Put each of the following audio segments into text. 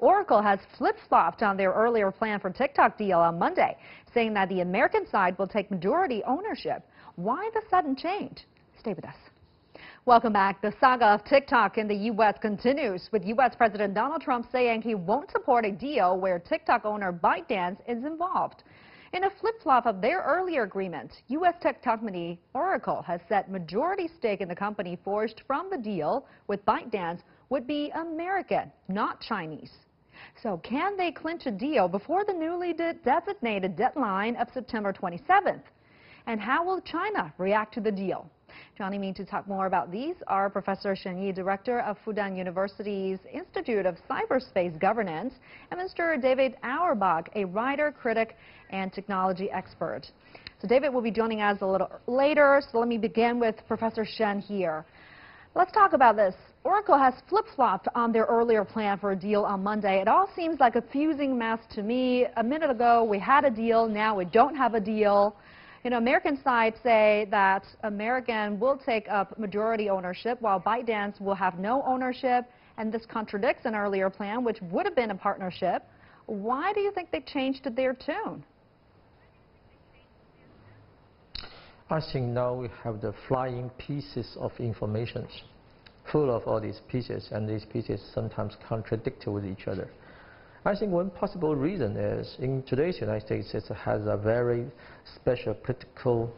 Oracle has flip-flopped on their earlier plan for TikTok deal on Monday, saying that the American side will take majority ownership. Why the sudden change? Stay with us. Welcome back. The saga of TikTok in the U.S. continues, with U.S. President Donald Trump saying he won't support a deal where TikTok owner ByteDance is involved. In a flip-flop of their earlier agreement, U.S. tech company Oracle has said majority stake in the company forged from the deal with ByteDance would be American, not Chinese. So can they clinch a deal before the newly designated deadline of September 27th? And how will China react to the deal? Joining me to talk more about these are Professor Shen, Director of Fudan University's Institute of Cyberspace Governance, and Mr. David Auerbach, a writer, critic, and technology expert. So David will be joining us a little later, so let me begin with Professor Shen here. Let's talk about this. Oracle has flip-flopped on their earlier plan for a deal on Monday. It all seems like a confusing mess to me. A minute ago, we had a deal. Now we don't have a deal. You know, American side say that American will take up majority ownership while ByteDance will have no ownership, and this contradicts an earlier plan which would have been a partnership. Why do you think they changed their tune? I think now we have the flying pieces of information, full of all these pieces, and these pieces sometimes contradict with each other. I think one possible reason is in today's United States it has a very special political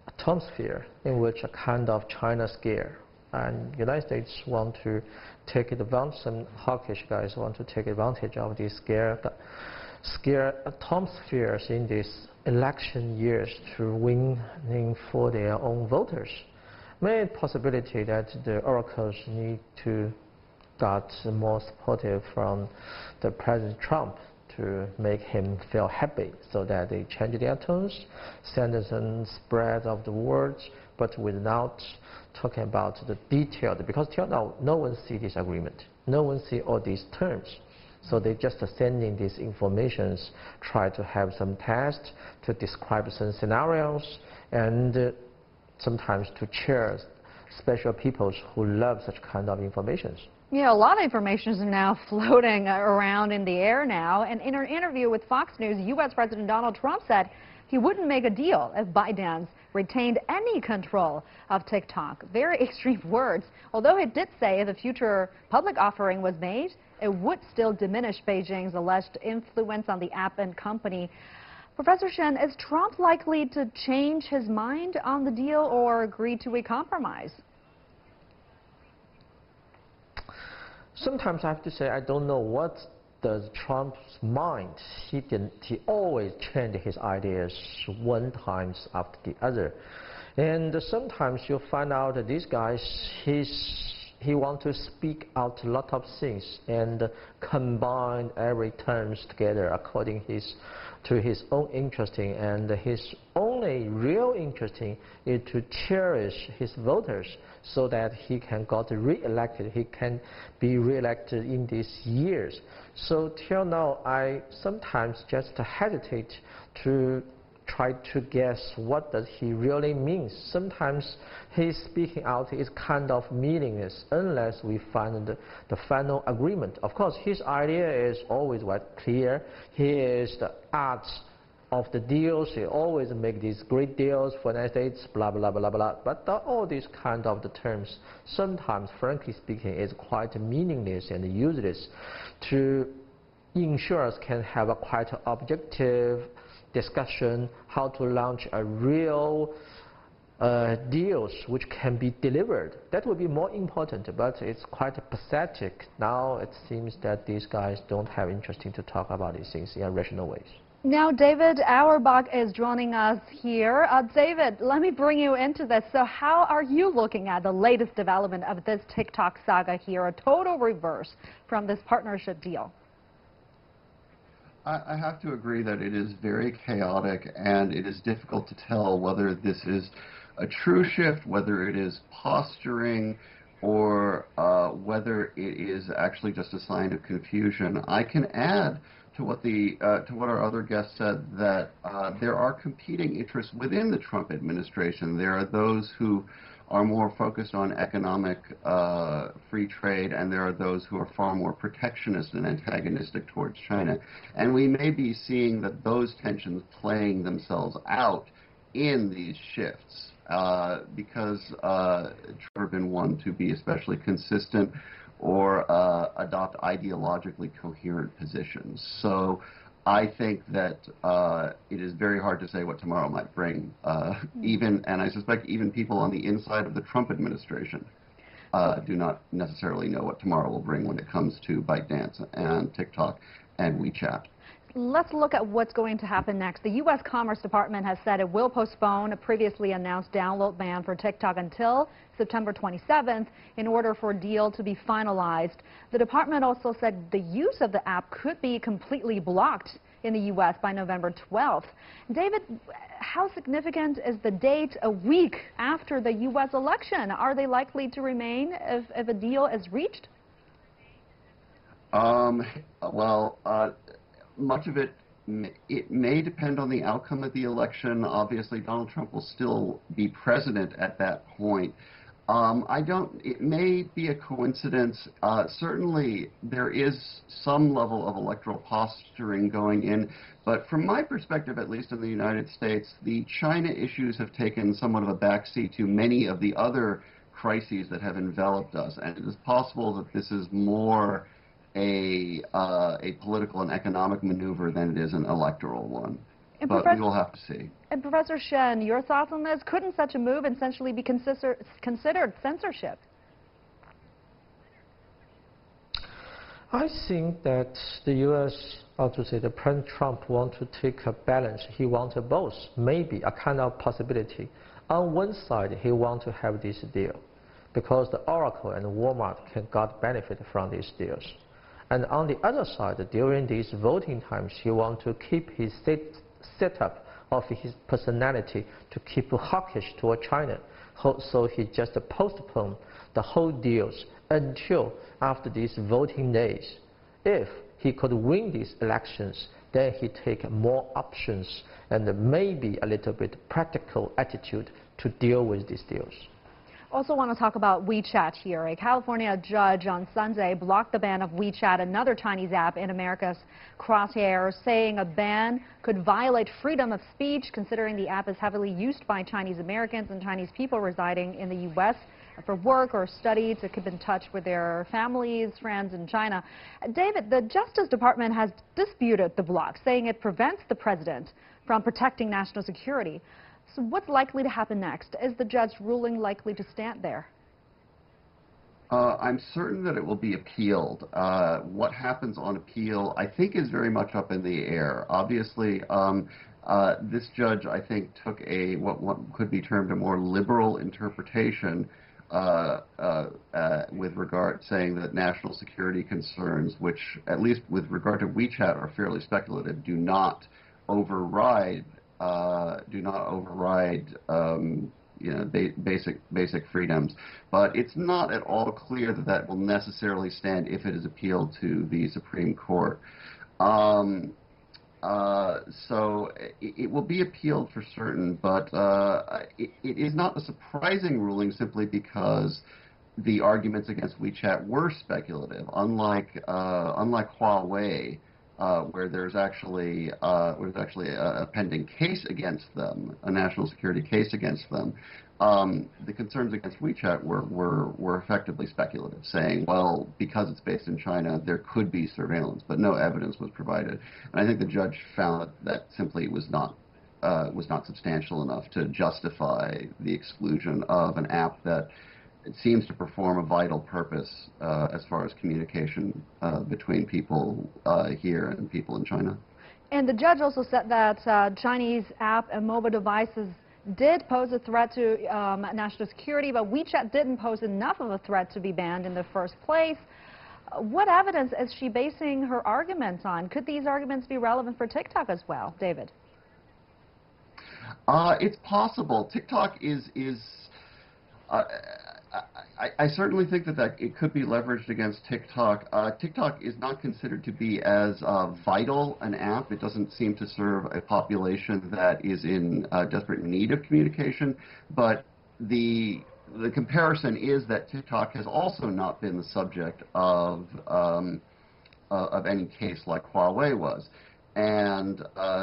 atmosphere in which a kind of China scare, and United States want to take advantage, some hawkish guys want to take advantage of this scare atmospheres in these election years to winning for their own voters. Maybe possibility that the oracles need to got more supportive from the President Trump to make him feel happy, so that they change their tones, send some spread of the words, but without talking about the detailed, because till now no one see this agreement, no one see all these terms. So they just sending these informations, try to have some tests to describe some scenarios, and sometimes to cheer special people who love such kind of information. Yeah, a lot of information is now floating around in the air now. And in an interview with Fox News, U.S. President Donald Trump said he wouldn't make a deal if ByteDance retained any control of TikTok. Very extreme words. Although he did say if a future public offering was made, it would still diminish Beijing's alleged influence on the app and company. Professor Shen, is Trump likely to change his mind on the deal or agree to a compromise? Sometimes I have to say I don't know what does Trump's mind. He always change his ideas one time after the other, and sometimes you find out that these guys he want to speak out a lot of things and combine every terms together according to his own interesting, and his only real interesting is to cherish his voters so that he can get re-elected, he can be re-elected in these years. So till now I sometimes just hesitate to try to guess what does he really mean. Sometimes his speaking out is kind of meaningless unless we find the final agreement. Of course, his idea is always clear. He is the art of the deals. He always make these great deals for the United States, blah, blah, blah, blah. But all these kind of the terms, sometimes, frankly speaking, is quite meaningless and useless. To insurers can have a quite objective discussion how to launch a real deals which can be delivered. That would be more important, but it's quite pathetic. Now it seems that these guys don't have interest to talk about these things in rational ways. Now David Auerbach is joining us here. David, let me bring you into this. So how are you looking at the latest development of this TikTok saga here, a total reverse from this partnership deal? I have to agree that it is very chaotic, and it is difficult to tell whether this is a true shift, whether it is posturing, or whether it is actually just a sign of confusion. I can add to what our other guest said, that there are competing interests within the Trump administration. There are those who are more focused on economic free trade, and there are those who are far more protectionist and antagonistic towards China. And we may be seeing that those tensions playing themselves out in these shifts because Trump has been one to be especially consistent or adopt ideologically coherent positions. So I think that it is very hard to say what tomorrow might bring. And I suspect even people on the inside of the Trump administration do not necessarily know what tomorrow will bring when it comes to ByteDance and TikTok and WeChat. Let's look at what's going to happen next. The U.S. Commerce Department has said it will postpone a previously announced download ban for TikTok until September 27th in order for a deal to be finalized. The department also said the use of the app could be completely blocked in the U.S. by November 12th. David, how significant is the date a week after the U.S. election? Are they likely to remain if a deal is reached? Much of it may depend on the outcome of the election. Obviously, Donald Trump will still be president at that point. It may be a coincidence. Certainly, there is some level of electoral posturing going in, but from my perspective, at least in the United States, the China issues have taken somewhat of a backseat to many of the other crises that have enveloped us, and it is possible that this is more a political and economic maneuver than it is an electoral one. But we will have to see. And Professor Shen, your thoughts on this? Couldn't such a move essentially be considered censorship? I think that the U.S., or to say the President Trump, want to take a balance. He wanted both, maybe a kind of possibility. On one side, he wants to have this deal because the Oracle and Walmart can got benefit from these deals. And on the other side, during these voting times, he wants to keep his setup of his personality to keep hawkish toward China. So he just postponed the whole deals until after these voting days. If he could win these elections, then he take more options and maybe a little bit practical attitude to deal with these deals. Also want to talk about WeChat here. A California judge on Sunday blocked the ban of WeChat, another Chinese app in America's crosshairs, saying a ban could violate freedom of speech, considering the app is heavily used by Chinese Americans and Chinese people residing in the U.S. for work or study to keep in touch with their families, friends in China. David, the Justice Department has disputed the block, saying it prevents the president from protecting national security. So what's likely to happen next? Is the judge's ruling likely to stand there? I'm certain that it will be appealed. What happens on appeal, I think, is very much up in the air. Obviously, this judge, I think, took what could be termed a more liberal interpretation with regard saying that national security concerns, which at least with regard to WeChat are fairly speculative, do not override basic freedoms. But it's not at all clear that that will necessarily stand if it is appealed to the Supreme Court. So it will be appealed for certain, but it is not a surprising ruling simply because the arguments against WeChat were speculative, unlike YIWEI, where there's actually a pending case against them, a national security case against them. The concerns against WeChat were effectively speculative, saying, well, because it's based in China, there could be surveillance, but no evidence was provided. And I think the judge found that simply was not substantial enough to justify the exclusion of an app that it seems to perform a vital purpose as far as communication between people here and people in China. And the judge also said that Chinese app and mobile devices did pose a threat to national security, but WeChat didn't pose enough of a threat to be banned in the first place. What evidence is she basing her arguments on? Could these arguments be relevant for TikTok as well, David? It's possible. TikTok is I certainly think that it could be leveraged against TikTok. TikTok is not considered to be as vital an app. It doesn't seem to serve a population that is in desperate need of communication. But the the comparison is that TikTok has also not been the subject of any case like Huawei was. And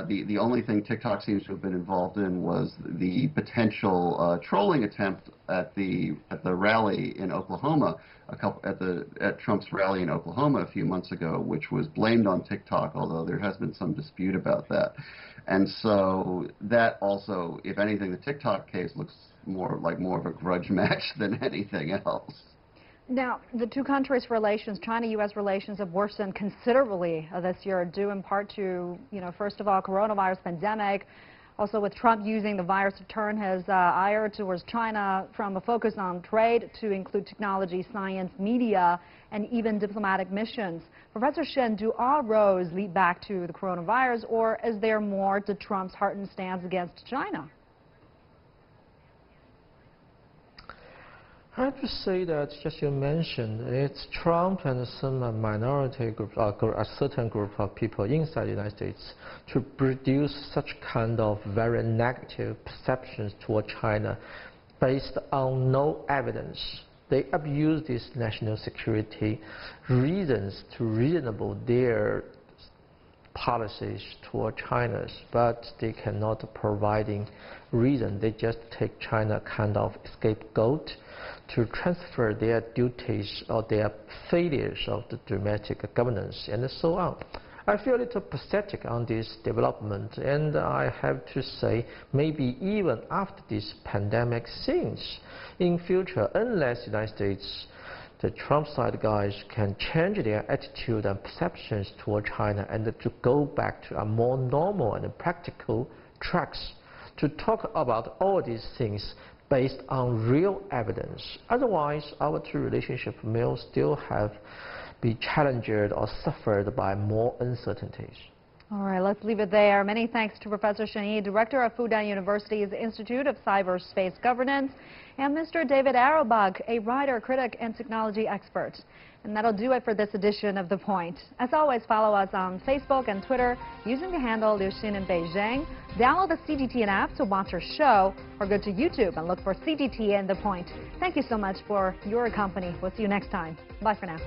the only thing TikTok seems to have been involved in was the potential trolling attempt at the rally in Oklahoma, at Trump's rally in Oklahoma a few months ago, which was blamed on TikTok, although there has been some dispute about that. And so that also, if anything, the TikTok case looks more of a grudge match than anything else. Now, the two countries' relations, China-U.S. relations, have worsened considerably this year, due in part to, first of all, coronavirus pandemic, also with Trump using the virus to turn his ire towards China from a focus on trade to include technology, science, media, and even diplomatic missions. Professor Shen, do all roads lead back to the coronavirus, or is there more to Trump's hardened stance against China? I have to say that, as you mentioned, it's Trump and some minority group, a certain group of people inside the United States to produce such kind of very negative perceptions toward China based on no evidence. They abuse these national security reasons to reasonable their policies toward China, but they cannot providing reason. They just take China kind of scapegoat to transfer their duties or their failures of the domestic governance and so on. I feel a little pathetic on this development, and I have to say maybe even after this pandemic since in future, unless the United States, the Trump side guys can change their attitude and perceptions toward China and to go back to a more normal and practical tracks to talk about all these things based on real evidence. Otherwise, our two relationships may still have be challenged or suffered by more uncertainties. All right, let's leave it there. Many thanks to Professor Shen Yi, Director of Fudan University's Institute of Cyberspace Governance, and Mr. David Arrowbach, a writer, critic, and technology expert. And that'll do it for this edition of The Point. As always, follow us on Facebook and Twitter using the handle Liu Xin in Beijing. Download the CGTN app to watch our show, or go to YouTube and look for CGTN The Point. Thank you so much for your company. We'll see you next time. Bye for now.